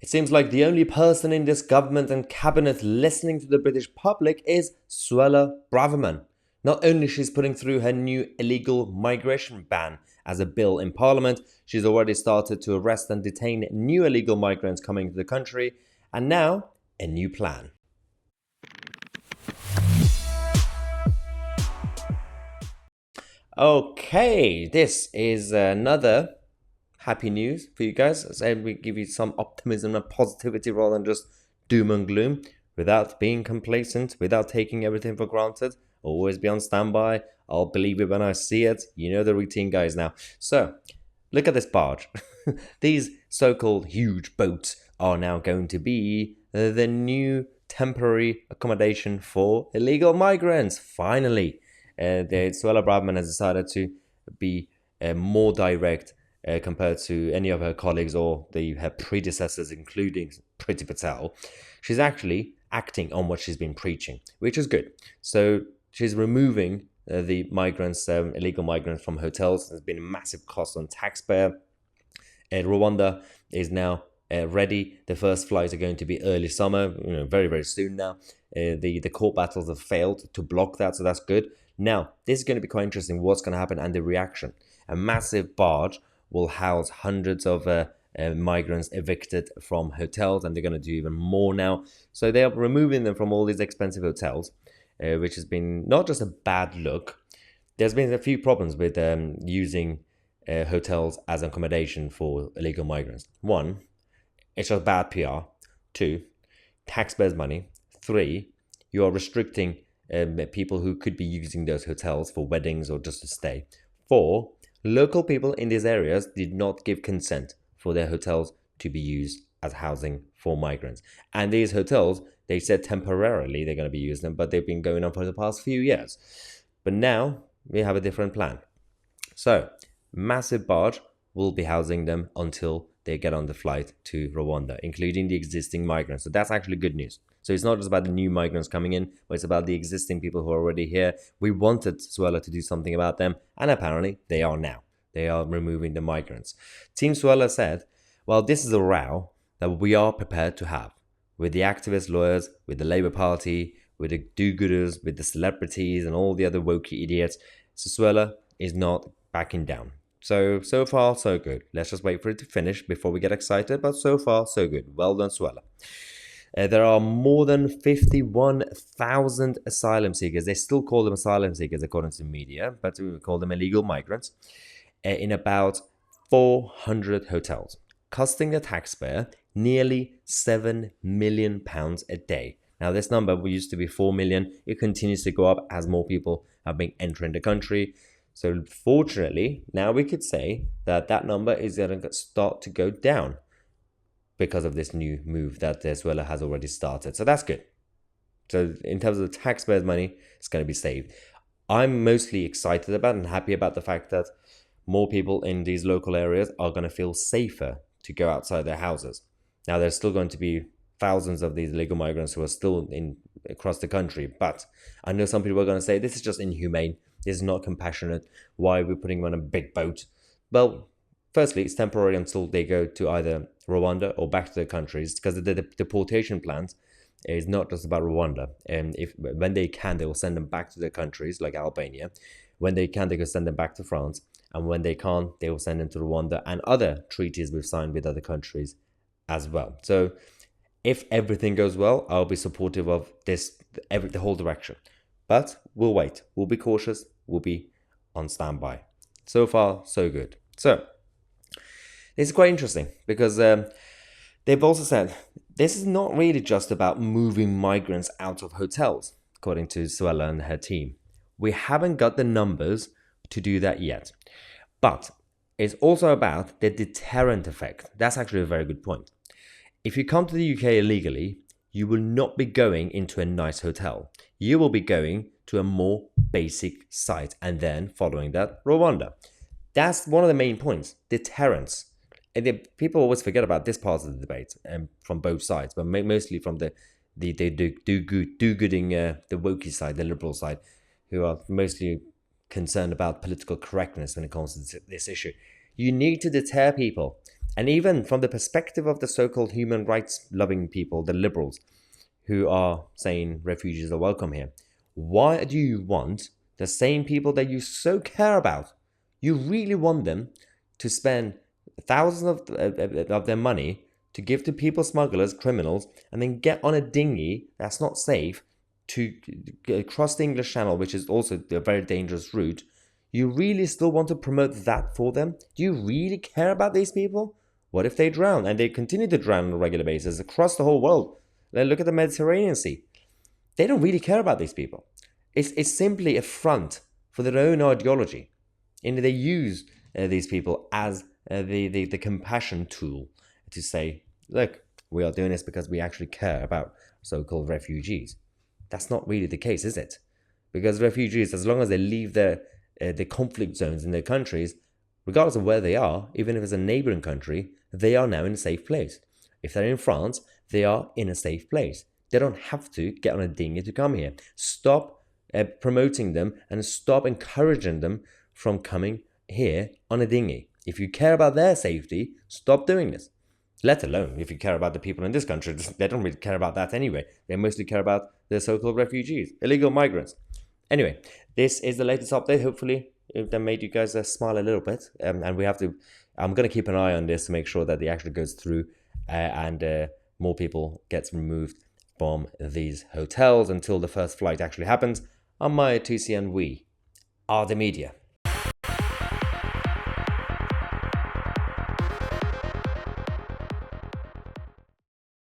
It seems like the only person in this government and cabinet listening to the British public is Suella Braverman. Not only she's putting through her new illegal migration ban as a bill in Parliament, she's already started to arrest and detain new illegal migrants coming to the country, and now a new plan. Okay, this is another happy news for you guys. As I said, we give you some optimism and positivity rather than just doom and gloom, without being complacent, without taking everything for granted. Always be on standby. I'll believe it when I see it. You know the routine, guys, now. So, look at this barge. These so-called huge boats are now going to be the new temporary accommodation for illegal migrants. Finally, Suella Braverman has decided to be more direct compared to any of her colleagues or her predecessors, including Priti Patel. She's actually acting on what she's been preaching, which is good. So she's removing the migrants, illegal migrants from hotels. There's been a massive cost on taxpayer. Rwanda is now ready. The first flights are going to be early summer, very, very soon now. The court battles have failed to block that, so that's good. Now, this is going to be quite interesting, what's going to happen and the reaction. A massive barge will house hundreds of migrants evicted from hotels, and they're going to do even more now. So they are removing them from all these expensive hotels, which has been not just a bad look. There's been a few problems with using hotels as accommodation for illegal migrants. One, it's just bad PR. Two, taxpayers' money. Three, you are restricting people who could be using those hotels for weddings or just to stay. Four, local people in these areas did not give consent for their hotels to be used as housing for migrants. And these hotels, they said temporarily they're going to be using them, but they've been going on for the past few years. But now we have a different plan. So, massive barge will be housing them until they get on the flight to Rwanda, including the existing migrants. So that's actually good news. So it's not just about the new migrants coming in, but it's about the existing people who are already here. We wanted Suella to do something about them, and apparently they are now. They are removing the migrants. Team Suella said, well, this is a row that we are prepared to have with the activist lawyers, with the Labour Party, with the do-gooders, with the celebrities and all the other wokey idiots. So Suella is not backing down. So far, so good. Let's just wait for it to finish before we get excited, but so far, so good. Well done, Suella. There are more than 51,000 asylum seekers. They still call them asylum seekers according to the media, but we call them illegal migrants, in about 400 hotels, costing the taxpayer nearly £7 million a day. Now, this number used to be 4 million. It continues to go up as more people have been entering the country. So fortunately, now we could say that that number is going to start to go down because of this new move that Suella has already started. So that's good. So in terms of the taxpayers' money, it's going to be saved. I'm mostly excited about and happy about the fact that more people in these local areas are going to feel safer to go outside their houses. Now, there's still going to be thousands of these illegal migrants who are still across the country. But I know some people are going to say, this is just inhumane. This is not compassionate. Why are we putting them on a big boat? Well, firstly, it's temporary until they go to either Rwanda or back to their countries, because the deportation plans is not just about Rwanda. And when they can, they will send them back to their countries, like Albania. When they can, they can send them back to France. And when they can't, they will send them to Rwanda and other treaties we've signed with other countries as well. So if everything goes well, I'll be supportive of this, the whole direction. But we'll wait. We'll be cautious. We'll be on standby. So far, so good. So this is quite interesting because they've also said this is not really just about moving migrants out of hotels, according to Suella and her team. We haven't got the numbers to do that yet. But it's also about the deterrent effect. That's actually a very good point. If you come to the UK illegally, you will not be going into a nice hotel. You will be going to a more basic site and then following that, Rwanda. That's one of the main points, deterrence. And people always forget about this part of the debate from both sides, but mostly from the do-gooding, the wokey side, the liberal side, who are mostly concerned about political correctness when it comes to this issue. You need to deter people. And even from the perspective of the so-called human rights loving people, the liberals, who are saying refugees are welcome here, why do you want the same people that you so care about, you really want them to spend thousands of their money to give to people smugglers, criminals, and then get on a dinghy that's not safe to cross the English Channel, which is also a very dangerous route? You really still want to promote that for them? Do you really care about these people? What if they drown? And they continue to drown on a regular basis across the whole world. Look at the Mediterranean Sea. They don't really care about these people. It's simply a front for their own ideology. And they use these people as the compassion tool to say, look, we are doing this because we actually care about so-called refugees. That's not really the case, is it? Because refugees, as long as they leave the conflict zones in their countries, regardless of where they are, even if it's a neighboring country, they are now in a safe place. If they're in France, they are in a safe place. They don't have to get on a dinghy to come here. Stop promoting them and stop encouraging them from coming here on a dinghy. If you care about their safety, stop doing this. Let alone if you care about the people in this country. They don't really care about that anyway. They mostly care about the so-called refugees, illegal migrants. Anyway, this is the latest update. Hopefully that made you guys smile a little bit. And I'm going to keep an eye on this to make sure that it actually goes through and more people gets removed from these hotels until the first flight actually happens. I'm Mahyar, Tousi, and we are the media.